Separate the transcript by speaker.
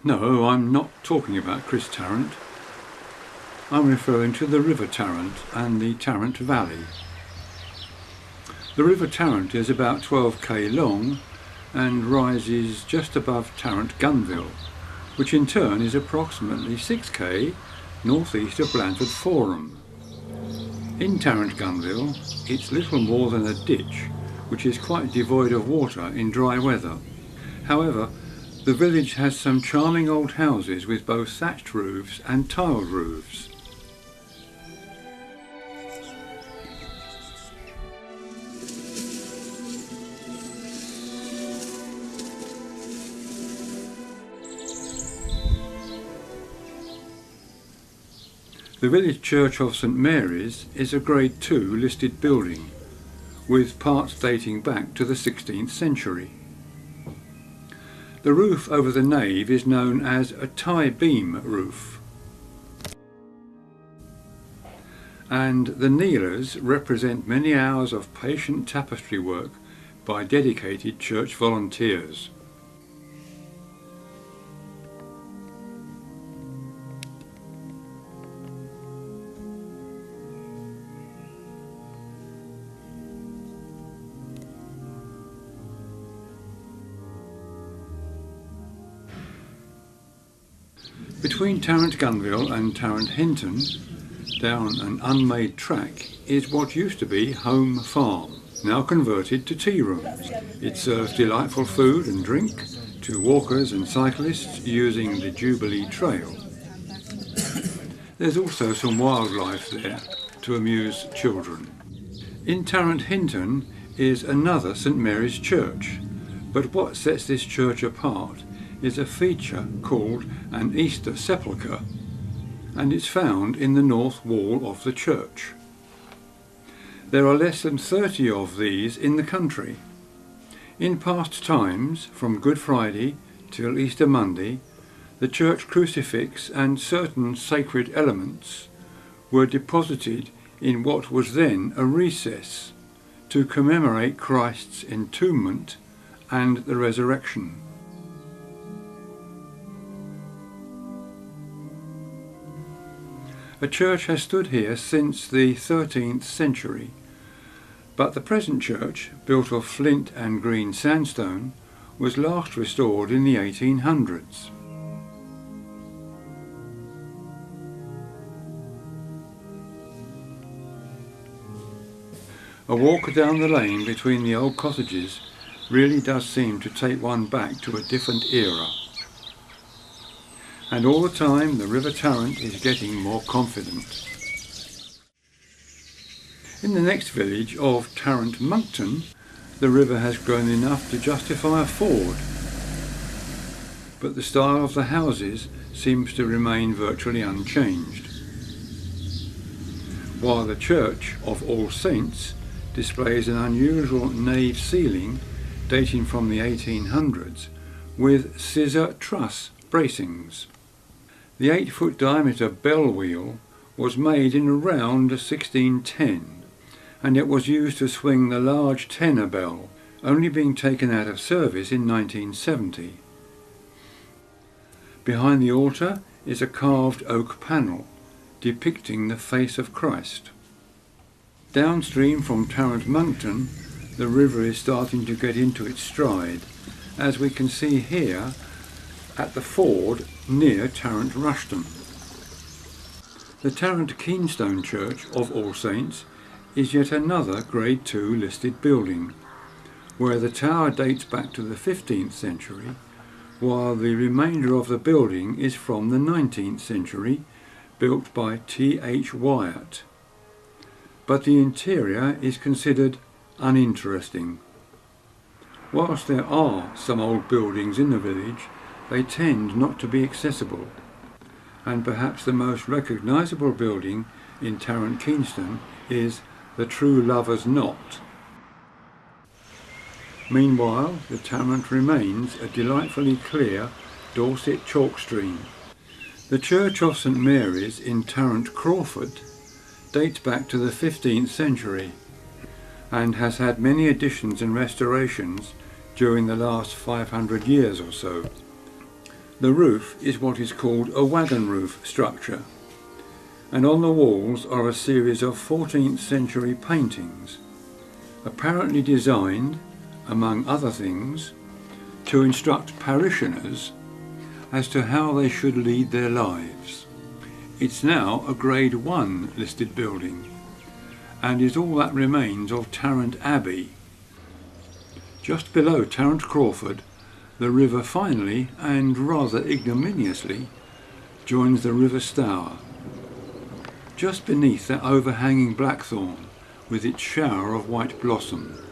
Speaker 1: No, I'm not talking about Chris Tarrant. I'm referring to the River Tarrant and the Tarrant Valley. The River Tarrant is about 12 km long and rises just above Tarrant Gunville, which in turn is approximately 6 km northeast of Blandford Forum. In Tarrant Gunville, it's little more than a ditch, which is quite devoid of water in dry weather. However, the village has some charming old houses with both thatched roofs and tiled roofs. The village church of St Mary's is a Grade II listed building, with parts dating back to the 16th century. The roof over the nave is known as a tie beam roof, and the kneelers represent many hours of patient tapestry work by dedicated church volunteers. Between Tarrant Gunville and Tarrant Hinton, down an unmade track, is what used to be Home Farm, now converted to tea rooms. It serves delightful food and drink to walkers and cyclists using the Jubilee Trail. There's also some wildlife there to amuse children. In Tarrant Hinton is another St Mary's Church, but what sets this church apart is a feature called an Easter sepulchre, and it's found in the north wall of the church. There are less than 30 of these in the country. In past times, from Good Friday till Easter Monday, the church crucifix and certain sacred elements were deposited in what was then a recess to commemorate Christ's entombment and the resurrection. A church has stood here since the 13th century, but the present church, built of flint and green sandstone, was last restored in the 1800s. A walk down the lane between the old cottages really does seem to take one back to a different era. And all the time the River Tarrant is getting more confident. In the next village of Tarrant Monkton, the river has grown enough to justify a ford, but the style of the houses seems to remain virtually unchanged. While the church of All Saints displays an unusual nave ceiling dating from the 1800s with scissor truss bracings. The 8-foot diameter bell wheel was made in around 1610, and it was used to swing the large tenor bell, only being taken out of service in 1970. Behind the altar is a carved oak panel depicting the face of Christ. Downstream from Tarrant Monkton, the river is starting to get into its stride, as we can see here at the ford near Tarrant Rushton. The Tarrant Keenstone Church of All Saints is yet another Grade II listed building, where the tower dates back to the 15th century, while the remainder of the building is from the 19th century, built by T.H. Wyatt. But the interior is considered uninteresting. Whilst there are some old buildings in the village, they tend not to be accessible, and perhaps the most recognisable building in Tarrant Keenstone is the True Lover's Knot. Meanwhile, the Tarrant remains a delightfully clear Dorset chalk stream. The Church of St Mary's in Tarrant Crawford dates back to the 15th century and has had many additions and restorations during the last 500 years or so. The roof is what is called a wagon roof structure, and on the walls are a series of 14th century paintings, apparently designed, among other things, to instruct parishioners as to how they should lead their lives. It's now a Grade 1 listed building and is all that remains of Tarrant Abbey. Just below Tarrant Crawford, the river finally, and rather ignominiously, joins the River Stour. Just beneath that overhanging blackthorn with its shower of white blossom.